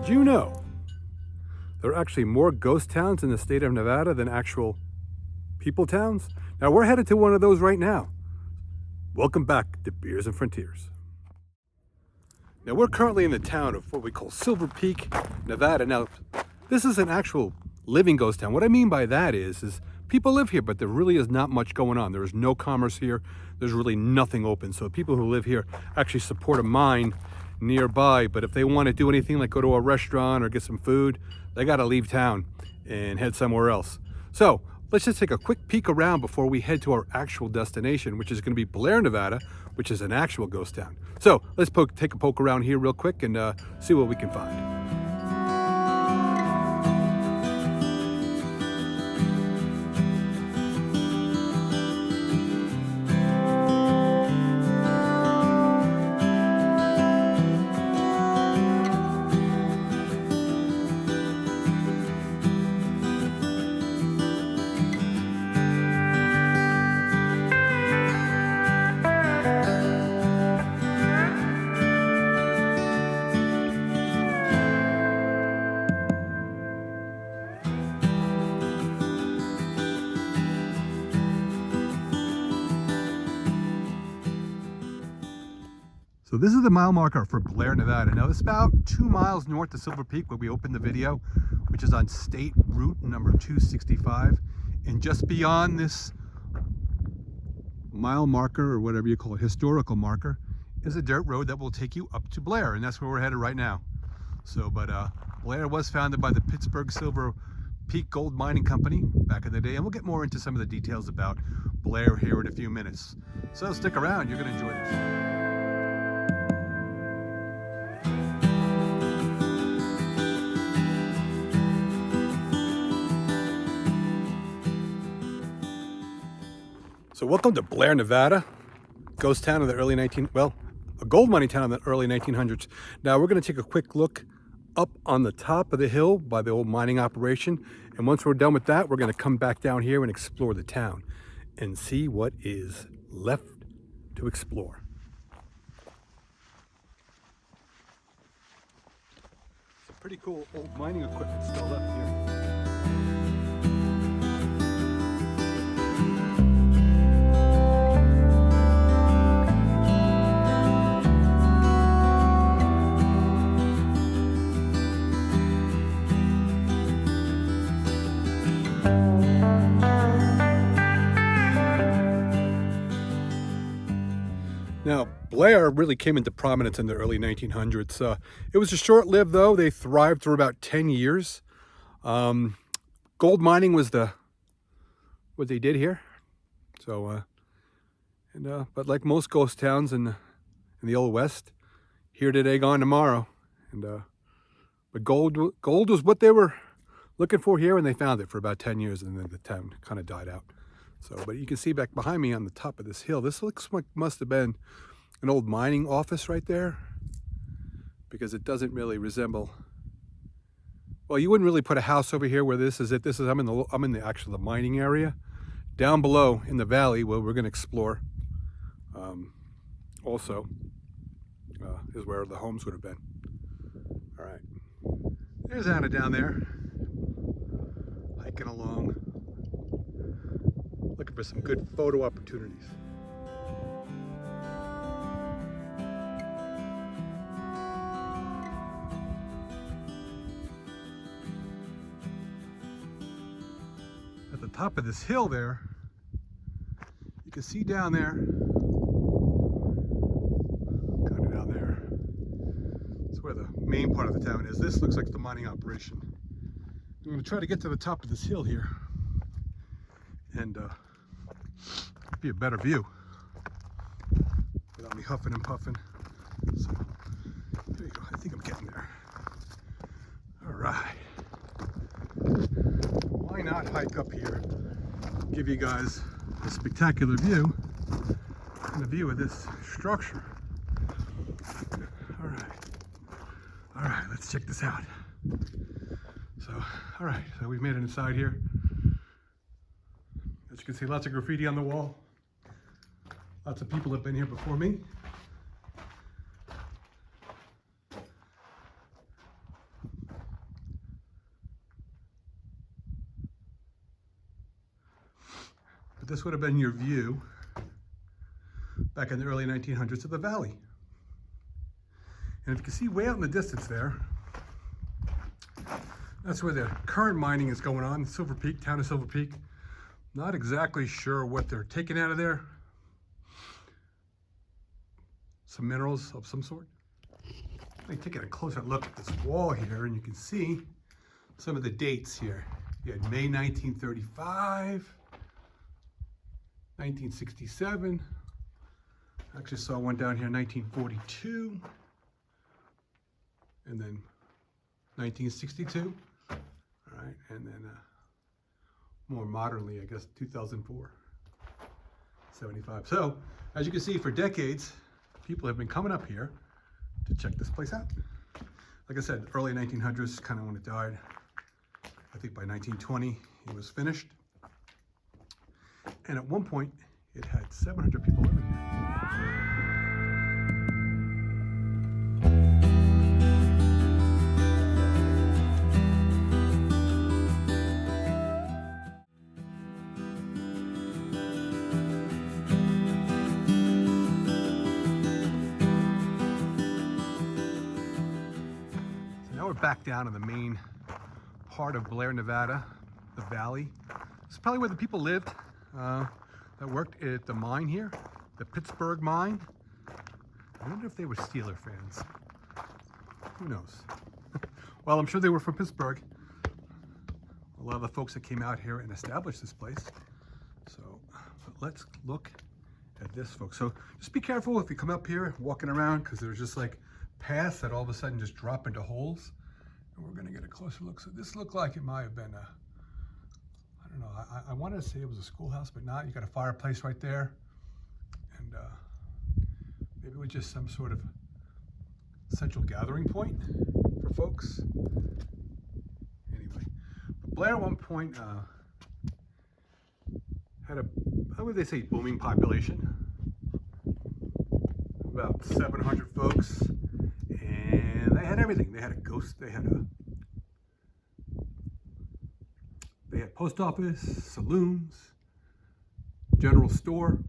Did you know there are actually more ghost towns in the state of Nevada than actual people towns? Now we're headed to one of those right now. Welcome back to Beers and Frontiers. Now we're currently in the town of what we call Silver Peak, Nevada. Now this is an actual living ghost town. What I mean by that is people live here, but there really is not much going on. There is no commerce here. There's really nothing open. So people who live here actually support a mine nearby, but if they want to do anything like go to a restaurant or get some food, they got to leave town and head somewhere else. So let's just take a quick peek around before we head to our actual destination, which is going to be Blair, Nevada, which is an actual ghost town. So let's take a poke around here real quick and see what we can find. So this is the mile marker for Blair, Nevada. Now it's about 2 miles north of Silver Peak where we opened the video, which is on State Route number 265. And just beyond this mile marker, or whatever you call it, historical marker, is a dirt road that will take you up to Blair. And that's where we're headed right now. So, but Blair was founded by the Pittsburgh Silver Peak Gold Mining Company back in the day. And we'll get more into some of the details about Blair here in a few minutes. So stick around, you're gonna enjoy this. So welcome to Blair, Nevada, ghost town of the early a gold mining town in the early 1900s. Now we're going to take a quick look up on the top of the hill by the old mining operation. And once we're done with that, we're going to come back down here and explore the town and see what is left to explore. Some pretty cool old mining equipment still left here. Now, Blair really came into prominence in the early 1900s. It was a short-lived, though. They thrived for about 10 years. Gold mining was what they did here. So, but like most ghost towns in the Old West, here today, gone tomorrow. And but gold was what they were looking for here, and they found it for about 10 years, and then the town kind of died out. So, but you can see back behind me on the top of this hill, this looks like must have been an old mining office right there, because it doesn't really resemble. Well, you wouldn't really put a house over here where this is it. I'm in the mining area. Down below in the valley where we're going to explore, also is where the homes would have been. All right, there's Anna down there, hiking along, looking for some good photo opportunities. At the top of this hill there, you can see down there, kind of down there, it's where the main part of the town is. This looks like the mining operation. I'm going to try to get to the top of this hill here and be a better view without me huffing and puffing. So there you go. I think I'm getting there. All right. Why not hike up here? Give you guys a spectacular view and a view of this structure. All right, let's check this out. So, all right, so we've made it inside here. As you can see, lots of graffiti on the wall. Lots of people have been here before me. But this would have been your view back in the early 1900s of the valley. And if you can see way out in the distance there, that's where the current mining is going on, Silver Peak, town of Silver Peak. Not exactly sure what they're taking out of there. Some minerals of some sort. Let me take a closer look at this wall here, and you can see some of the dates here. You had May 1935, 1967. I actually saw one down here in 1942, and then 1962. All right, and then more modernly, I guess 2004, 75. So, as you can see, for decades, people have been coming up here to check this place out. Like I said, early 1900s, kind of when it died. I think by 1920, it was finished. And at one point, it had 700 people living here. We're back down in the main part of Blair, Nevada, the valley. It's probably where the people lived that worked at the mine here, the Pittsburgh mine. I wonder if they were Steeler fans. Who knows? Well, I'm sure they were from Pittsburgh. A lot of the folks that came out here and established this place. So, but let's look at this, folks. So just be careful if you come up here walking around, because there's just like paths that all of a sudden just drop into holes. And we're going to get a closer look. So this looked like it might have been a, I don't know, I wanted to say it was a schoolhouse, but not. You got a fireplace right there. And maybe it was just some sort of central gathering point for folks. Anyway, but Blair at one point had a, how would they say, booming population. About 700 folks. And they had everything. They had a ghost, they had post office, saloons, general store,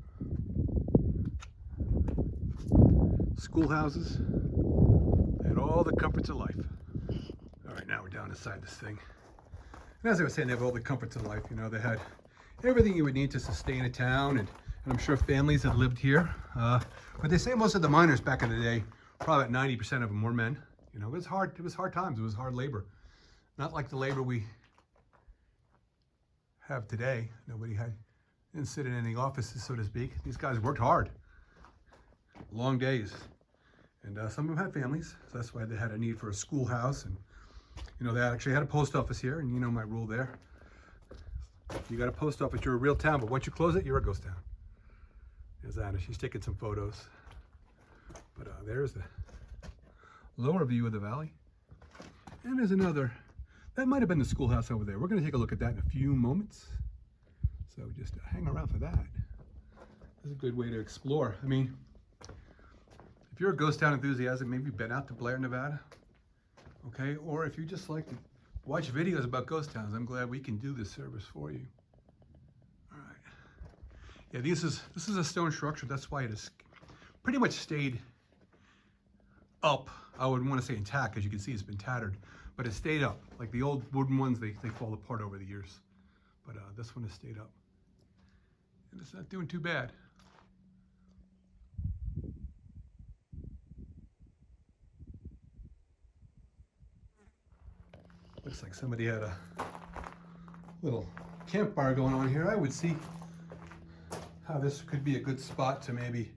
schoolhouses. They had all the comforts of life. All right, now we're down inside this thing. And as I was saying, they have all the comforts of life. You know, they had everything you would need to sustain a town, and I'm sure families that lived here. But they say most of the miners back in the day, probably about 90% of them were men. You know, it was hard times. It was hard labor. Not like the labor we have today. Nobody didn't sit in any offices, so to speak. These guys worked hard. Long days. And some of them had families, so that's why they had a need for a schoolhouse. And, you know, they actually had a post office here, and you know my rule there. If you got a post office, you're a real town, but once you close it, you're a ghost town. There's Anna. She's taking some photos. But there's the lower view of the valley. And there's another. That might have been the schoolhouse over there. We're going to take a look at that in a few moments. So just hang around for that. This is a good way to explore. I mean, if you're a ghost town enthusiast, maybe you've been out to Blair, Nevada, okay? Or if you just like to watch videos about ghost towns, I'm glad we can do this service for you. All right. Yeah, this is a stone structure. That's why it has pretty much stayed up. I wouldn't want to say intact, as you can see it's been tattered, but it stayed up. Like the old wooden ones, they fall apart over the years. But this one has stayed up. And it's not doing too bad. Looks like somebody had a little campfire going on here. I would see how this could be a good spot to maybe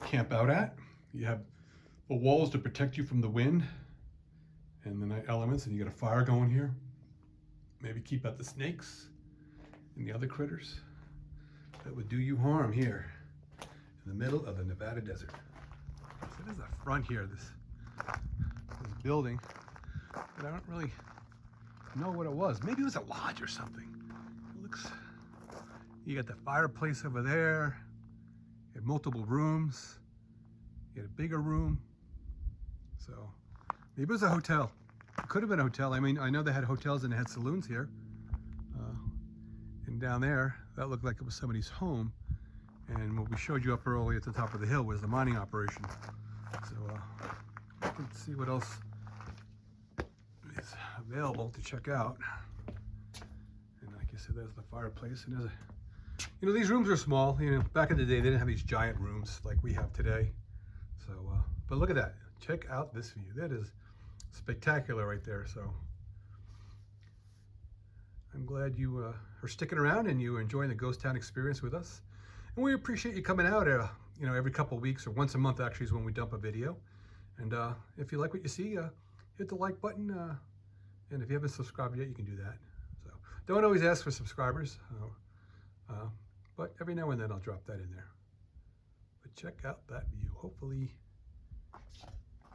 camp out at. You have the walls to protect you from the wind and the night elements, and you got a fire going here. Maybe keep out the snakes and the other critters that would do you harm here in the middle of the Nevada desert. So there's a front here, this building, but I don't really know what it was. Maybe it was a lodge or something. It looks, you got the fireplace over there. You had multiple rooms. You had a bigger room. So maybe it was a hotel. It could have been a hotel. I mean, I know they had hotels and they had saloons here. And And down there, that looked like it was somebody's home. And what we showed you up early at the top of the hill was the mining operation. So let's see what else is available to check out. And like I said, there's the fireplace. And there's a, these rooms are small. Back in the day, they didn't have these giant rooms like we have today. So, but look at that. Check out this view. That is spectacular right there. So I'm glad you are sticking around and you are enjoying the ghost town experience with us. And we appreciate you coming out, every couple of weeks or once a month actually is when we dump a video. And if you like what you see, hit the like button. And if you haven't subscribed yet, you can do that. So don't always ask for subscribers, but every now and then I'll drop that in there. But check out that view. Hopefully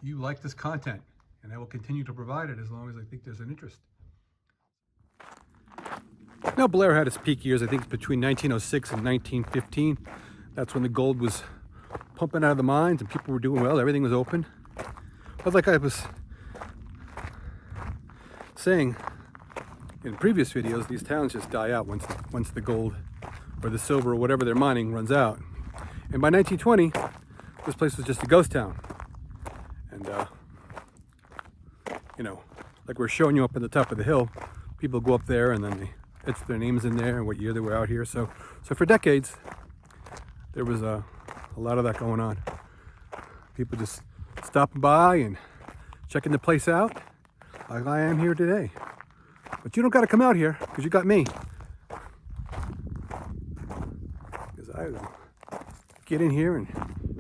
you like this content, and I will continue to provide it as long as I think there's an interest. Now, Blair had its peak years, I think, between 1906 and 1915. That's when the gold was pumping out of the mines and people were doing well. Everything was open. But like I was saying in previous videos, these towns just die out once the gold or the silver or whatever they're mining runs out. And by 1920, this place was just a ghost town. And, like we're showing you up at the top of the hill, people go up there and then it's their names in there and what year they were out here. So for decades, there was a lot of that going on. People just stopping by and checking the place out, like I am here today. But you don't got to come out here because you got me. Because I will get in here and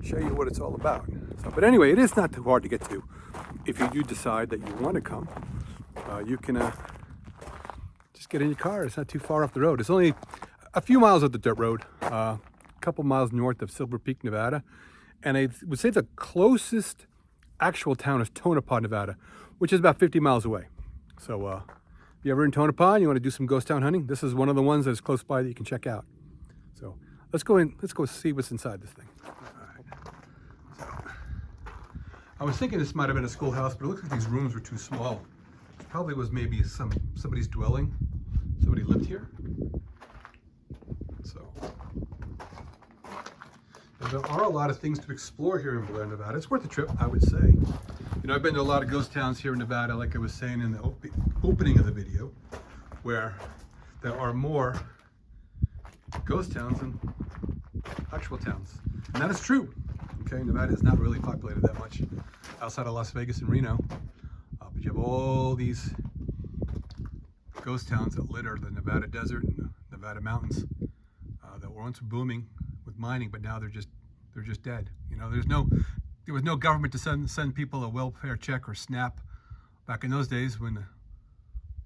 show you what it's all about. So, but anyway, it is not too hard to get to. If you do decide that you want to come, you can just get in your car. It's not too far off the road. It's only a few miles of the dirt road, a couple miles north of Silver Peak, Nevada. And I would say the closest actual town is Tonopah, Nevada, which is about 50 miles away. So if you're ever in Tonopah and you want to do some ghost town hunting, this is one of the ones that's close by that you can check out. So let's go see what's inside this thing. All right. So I was thinking this might have been a schoolhouse, but it looks like these rooms were too small. It probably was maybe somebody's dwelling. Somebody lived here. So there are a lot of things to explore here in Blair, Nevada. It's worth a trip, I would say. I've been to a lot of ghost towns here in Nevada, like I was saying in the opening of the video, where there are more ghost towns than actual towns. And that is true. Okay, Nevada is not really populated that much outside of Las Vegas and Reno. But you have all these ghost towns that litter the Nevada desert and the Nevada mountains that were once booming with mining, but now they're just dead. There was no government to send people a welfare check or SNAP. Back in those days, when the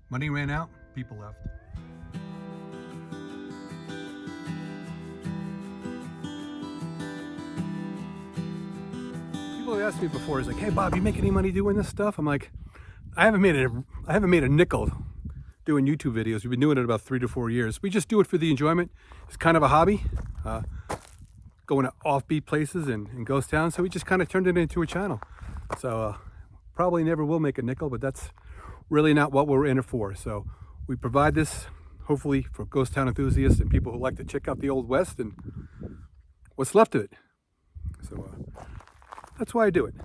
money ran out, people left. People have asked me before, it's like, hey Bob, you make any money doing this stuff? I'm like, I haven't made a nickel doing YouTube videos. We've been doing it about 3 to 4 years. We just do it for the enjoyment. It's kind of a hobby. Going to offbeat places and ghost towns, so we just kind of turned it into a channel. So probably never will make a nickel, but that's really not what we're in it for. So we provide this hopefully for ghost town enthusiasts and people who like to check out the Old West and what's left of it. So that's why I do it.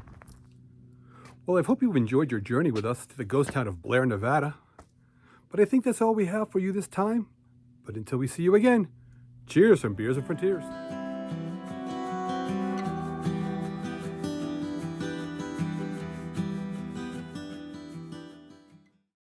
Well, I hope you've enjoyed your journey with us to the ghost town of Blair, Nevada. But I think that's all we have for you this time. But until we see you again, cheers from Beers and Frontiers.